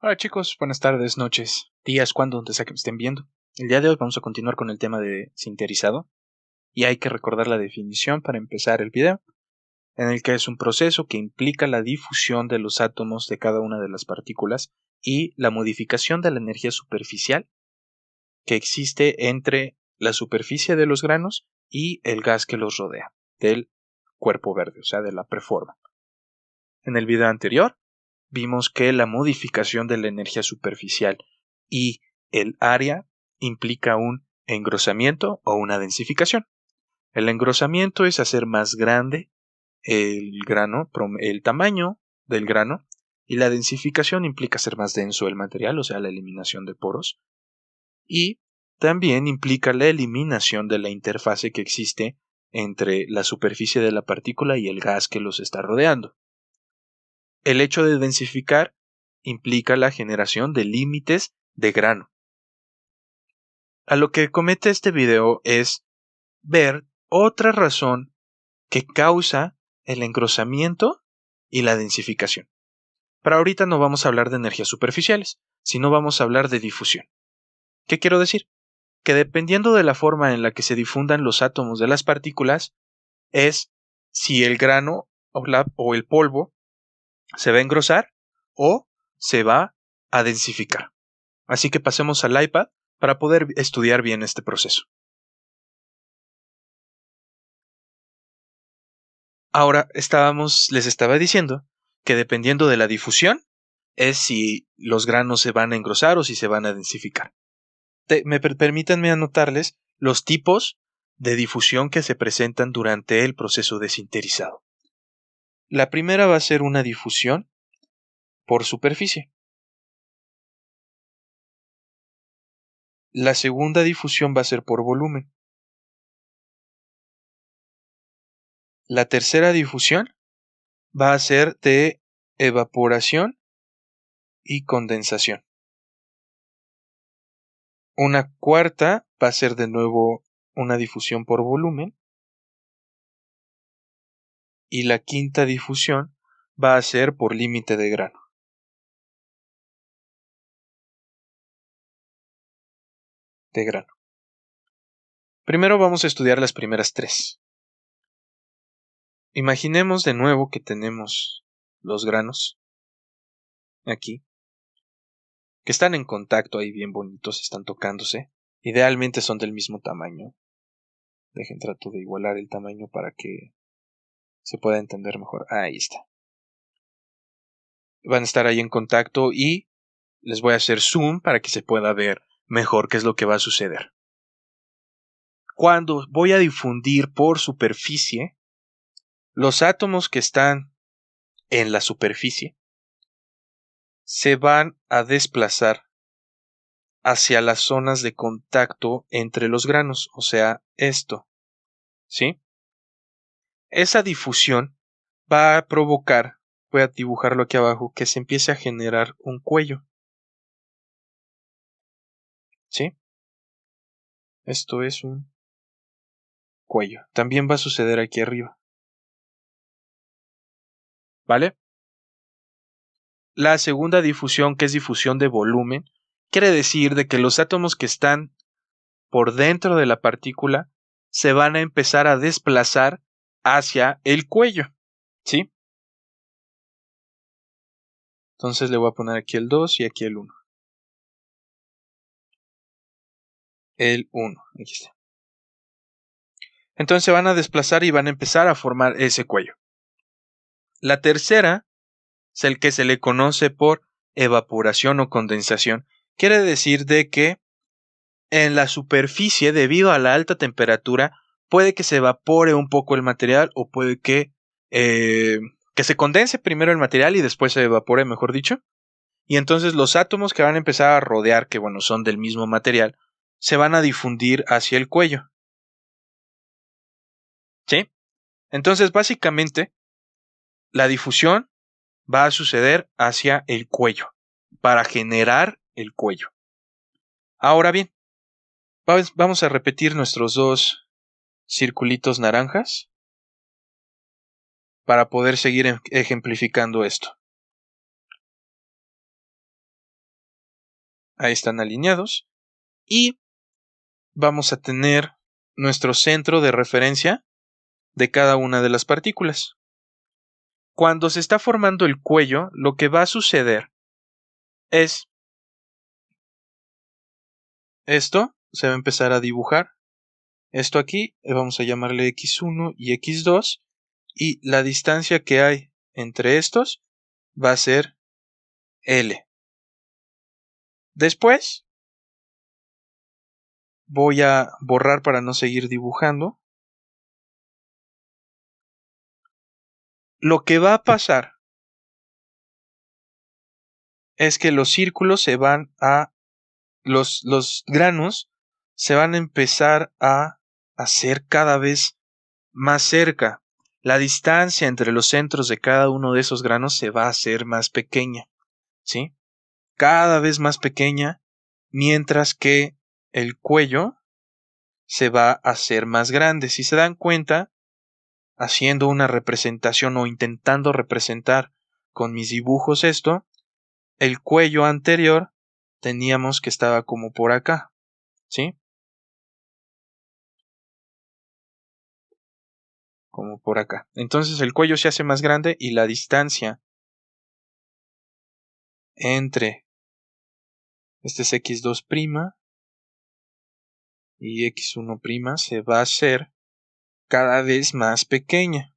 Hola chicos, buenas tardes, noches, días, cuando donde sea que me estén viendo. El día de hoy vamos a continuar con el tema de sinterizado y hay que recordar la definición para empezar el video, en el que es un proceso que implica la difusión de los átomos de cada una de las partículas y la modificación de la energía superficial que existe entre la superficie de los granos y el gas que los rodea, del cuerpo verde, o sea, de la preforma. En el video anterior vimos que la modificación de la energía superficial y el área implica un engrosamiento o una densificación. El engrosamiento es hacer más grande el grano, el tamaño del grano, y la densificación implica hacer más denso el material, o sea, la eliminación de poros, y también implica la eliminación de la interfase que existe entre la superficie de la partícula y el gas que los está rodeando. El hecho de densificar implica la generación de límites de grano. A lo que comete este video es ver otra razón que causa el engrosamiento y la densificación. Pero ahorita no vamos a hablar de energías superficiales, sino vamos a hablar de difusión. ¿Qué quiero decir? Que dependiendo de la forma en la que se difundan los átomos de las partículas, es si el grano o el polvo se va a engrosar o se va a densificar. Así que pasemos al iPad para poder estudiar bien este proceso. Ahora les estaba diciendo que dependiendo de la difusión es si los granos se van a engrosar o si se van a densificar. Permítanme anotarles los tipos de difusión que se presentan durante el proceso de sinterizado. La primera va a ser una difusión por superficie. La segunda difusión va a ser por volumen. La tercera difusión va a ser de evaporación y condensación. Una cuarta va a ser de nuevo una difusión por volumen. Y la quinta difusión va a ser por límite de grano. Primero vamos a estudiar las primeras tres. Imaginemos de nuevo que tenemos los granos aquí, que están en contacto ahí bien bonitos, están tocándose. Idealmente son del mismo tamaño. Trato de igualar el tamaño para que se pueda entender mejor. Ahí está. Van a estar ahí en contacto y les voy a hacer zoom para que se pueda ver mejor qué es lo que va a suceder. Cuando voy a difundir por superficie, los átomos que están en la superficie se van a desplazar hacia las zonas de contacto entre los granos, o sea, esto, ¿sí? Esa difusión va a provocar, voy a dibujarlo aquí abajo, que se empiece a generar un cuello, ¿sí? Esto es un cuello. También va a suceder aquí arriba, ¿vale? La segunda difusión, que es difusión de volumen, quiere decir de que los átomos que están por dentro de la partícula se van a empezar a desplazar hacia el cuello, ¿sí? Entonces le voy a poner aquí el 2 y aquí el 1. El 1, aquí está. Entonces se van a desplazar y van a empezar a formar ese cuello. La tercera es el que se le conoce por evaporación o condensación. Quiere decir de que en la superficie, debido a la alta temperatura, puede que se evapore un poco el material o puede que se condense primero el material y después se evapore, mejor dicho. Y entonces los átomos que van a empezar a rodear, que bueno, son del mismo material, se van a difundir hacia el cuello. ¿Sí? Entonces, básicamente, la difusión va a suceder hacia el cuello, para generar el cuello. Ahora bien, vamos a repetir nuestros dos circulitos naranjas para poder seguir ejemplificando esto. Ahí están alineados. Y vamos a tener nuestro centro de referencia de cada una de las partículas. Cuando se está formando el cuello, lo que va a suceder es esto, se va a empezar a dibujar. Esto aquí vamos a llamarle x1 y x2, y la distancia que hay entre estos va a ser L. Después voy a borrar para no seguir dibujando. Lo que va a pasar es que los círculos se van a... los granos se van a empezar a hacer cada vez más cerca. La distancia entre los centros de cada uno de esos granos se va a hacer más pequeña, ¿sí? Cada vez más pequeña, mientras que el cuello se va a hacer más grande. Si se dan cuenta, haciendo una representación o intentando representar con mis dibujos esto, el cuello anterior teníamos que estaba como por acá, ¿sí? Como por acá. Entonces el cuello se hace más grande y la distancia entre este es x2' y x1' se va a hacer cada vez más pequeña,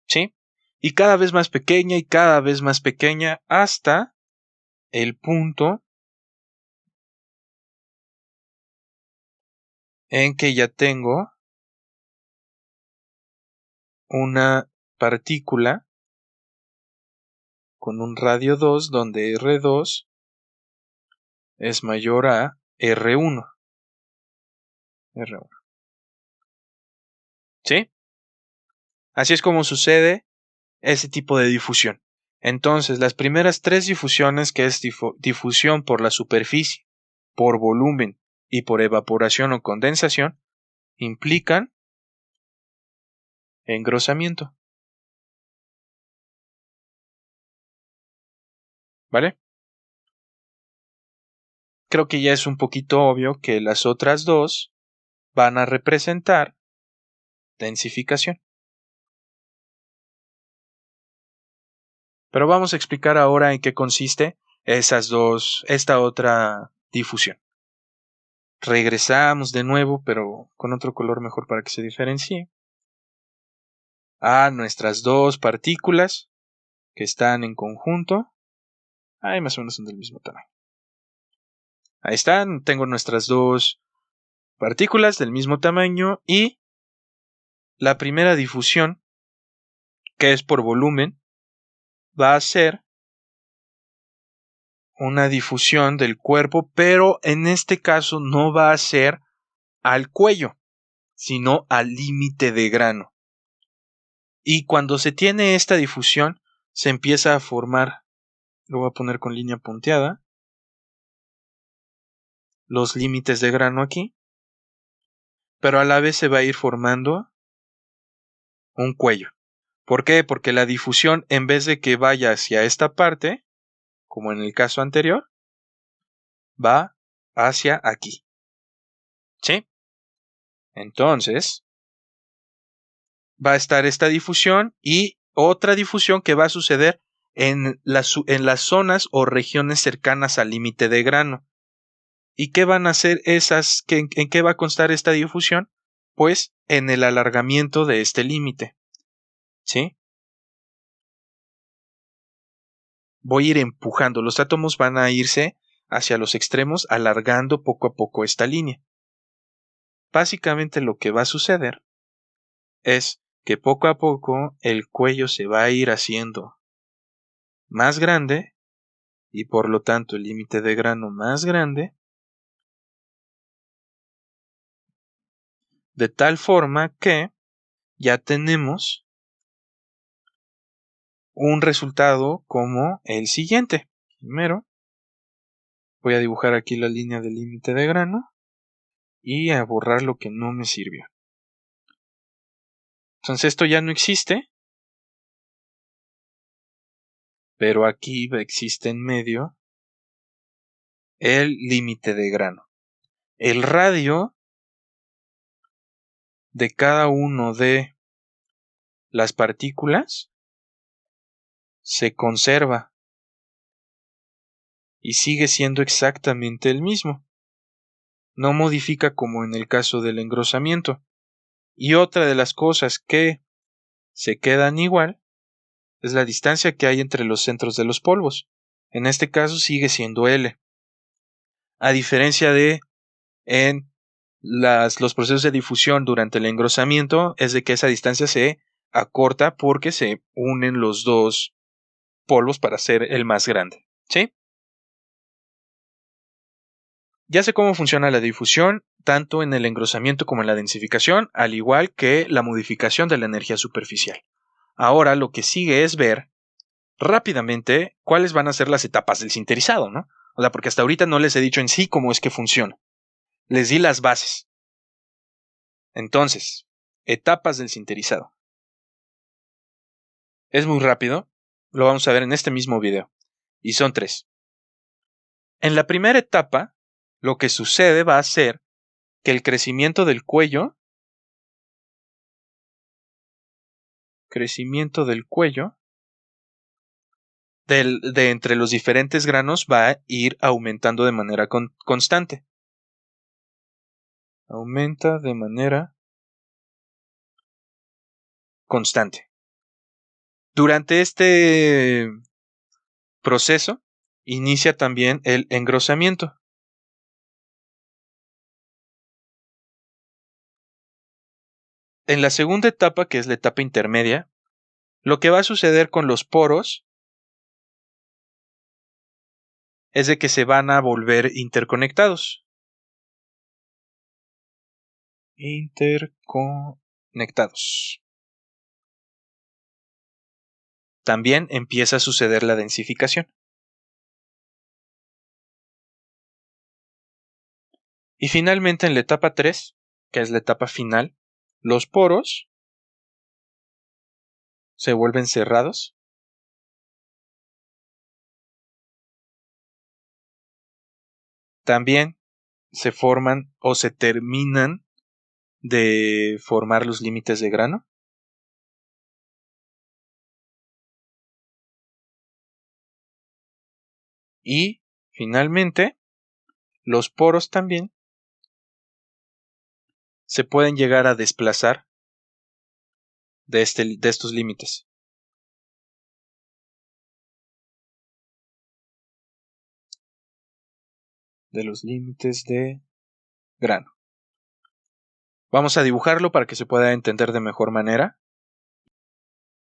¿sí? Y cada vez más pequeña y cada vez más pequeña hasta el punto en que ya tengo una partícula con un radio 2 donde R2 es mayor a R1. R1. ¿Sí? Así es como sucede ese tipo de difusión. Entonces, las primeras tres difusiones, que es difusión por la superficie, por volumen y por evaporación o condensación, implican engrosamiento. ¿Vale? Creo que ya es un poquito obvio que las otras dos van a representar densificación. Pero vamos a explicar ahora en qué consiste esta otra difusión. Regresamos de nuevo, pero con otro color mejor para que se diferencie, a nuestras dos partículas que están en conjunto. Ahí más o menos son del mismo tamaño. Ahí están, tengo nuestras dos partículas del mismo tamaño y la primera difusión, que es por volumen, va a ser una difusión del cuerpo, pero en este caso no va a ser al cuello, sino al límite de grano. Y cuando se tiene esta difusión, se empieza a formar, lo voy a poner con línea punteada, los límites de grano aquí, pero a la vez se va a ir formando un cuello. ¿Por qué? Porque la difusión, en vez de que vaya hacia esta parte, como en el caso anterior, va hacia aquí. ¿Sí? Entonces, va a estar esta difusión y otra difusión que va a suceder en las zonas o regiones cercanas al límite de grano. ¿Y qué van a hacer esas? ¿En qué va a constar esta difusión? Pues en el alargamiento de este límite. ¿Sí? Voy a ir empujando. Los átomos van a irse hacia los extremos, alargando poco a poco esta línea. Básicamente lo que va a suceder es que poco a poco el cuello se va a ir haciendo más grande y por lo tanto el límite de grano más grande, de tal forma que ya tenemos un resultado como el siguiente. Primero voy a dibujar aquí la línea del límite de grano y a borrar lo que no me sirvió. Entonces esto ya no existe, pero aquí existe en medio el límite de grano. El radio de cada uno de las partículas se conserva y sigue siendo exactamente el mismo. No modifica como en el caso del engrosamiento. Y otra de las cosas que se quedan igual es la distancia que hay entre los centros de los polvos. En este caso sigue siendo L. A diferencia de en los procesos de difusión durante el engrosamiento, es de que esa distancia se acorta porque se unen los dos polvos para hacer el más grande. ¿Sí? Ya sé cómo funciona la difusión, tanto en el engrosamiento como en la densificación, al igual que la modificación de la energía superficial. Ahora lo que sigue es ver rápidamente cuáles van a ser las etapas del sinterizado, ¿no? O sea, porque hasta ahorita no les he dicho en sí cómo es que funciona. Les di las bases. Entonces, etapas del sinterizado. Es muy rápido, lo vamos a ver en este mismo video. Y son 3. En la primera etapa, lo que sucede va a ser que el crecimiento del cuello de entre los diferentes granos va a ir aumentando de manera constante. Aumenta de manera constante. Durante este proceso inicia también el engrosamiento. En la segunda etapa, que es la etapa intermedia, lo que va a suceder con los poros es de que se van a volver interconectados. También empieza a suceder la densificación. Y finalmente en la etapa 3, que es la etapa final, los poros se vuelven cerrados. También se forman o se terminan de formar los límites de grano. Y finalmente, los poros también se pueden llegar a desplazar de estos límites. De los límites de grano. Vamos a dibujarlo para que se pueda entender de mejor manera.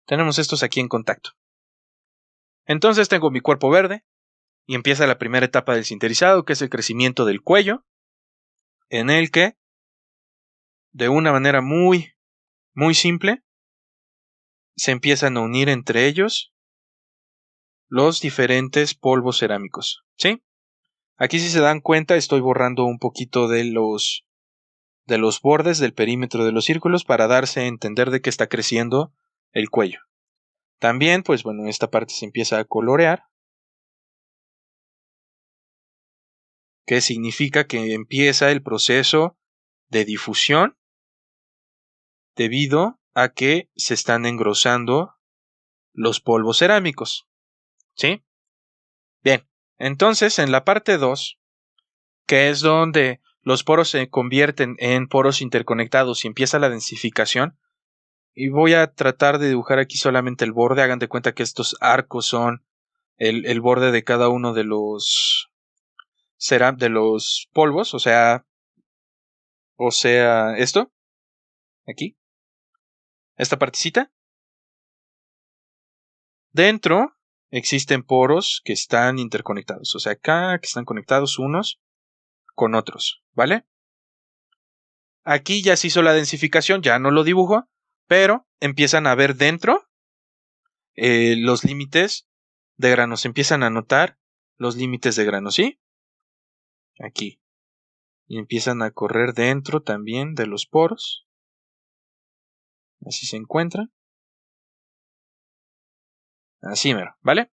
Tenemos estos aquí en contacto. Entonces tengo mi cuerpo verde y empieza la primera etapa del sinterizado, que es el crecimiento del cuello, en el que, de una manera muy, muy simple, se empiezan a unir entre ellos los diferentes polvos cerámicos. ¿Sí? Aquí, si se dan cuenta, estoy borrando un poquito de los bordes del perímetro de los círculos para darse a entender de que está creciendo el cuello. También, pues bueno, esta parte se empieza a colorear, que significa que empieza el proceso de difusión debido a que se están engrosando los polvos cerámicos. ¿Sí? Bien, entonces en la parte 2, que es donde los poros se convierten en poros interconectados y empieza la densificación, y voy a tratar de dibujar aquí solamente el borde. Hagan de cuenta que estos arcos son el borde de cada uno de los polvos, o sea, esto, aquí, esta partecita. Dentro existen poros que están interconectados, o sea, acá que están conectados unos con otros, ¿vale? Aquí ya se hizo la densificación, ya no lo dibujo, pero empiezan a ver dentro los límites de grano, se empiezan a notar los límites de grano, ¿sí? Aquí. Y empiezan a correr dentro también de los poros. Así se encuentran. Así mero, ¿vale?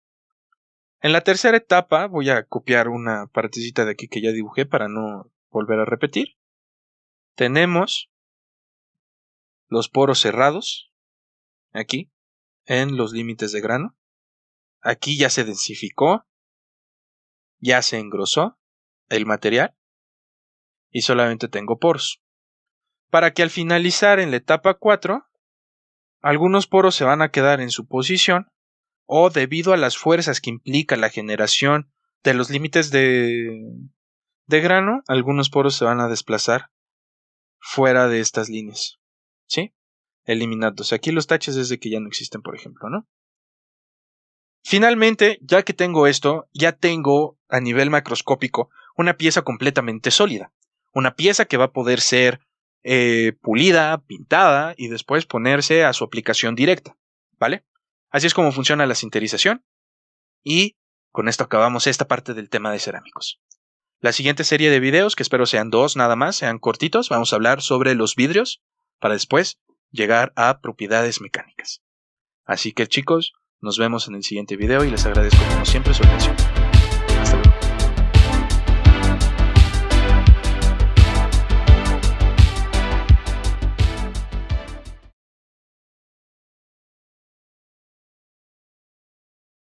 En la tercera etapa voy a copiar una partecita de aquí que ya dibujé para no volver a repetir. Tenemos los poros cerrados, aquí, en los límites de grano. Aquí ya se densificó, ya se engrosó el material y solamente tengo poros. Para que al finalizar en la etapa 4, algunos poros se van a quedar en su posición o debido a las fuerzas que implica la generación de los límites de grano, algunos poros se van a desplazar fuera de estas líneas, ¿sí? Eliminados. Aquí los taches es de que ya no existen, por ejemplo, ¿no? Finalmente, ya que tengo esto, ya tengo a nivel macroscópico una pieza completamente sólida. Una pieza que va a poder ser pulida, pintada y después ponerse a su aplicación directa, ¿vale? Así es como funciona la sinterización. Y con esto acabamos esta parte del tema de cerámicos. La siguiente serie de videos, que espero sean 2 nada más, sean cortitos, vamos a hablar sobre los vidrios para después llegar a propiedades mecánicas. Así que chicos, nos vemos en el siguiente video y les agradezco como siempre su atención.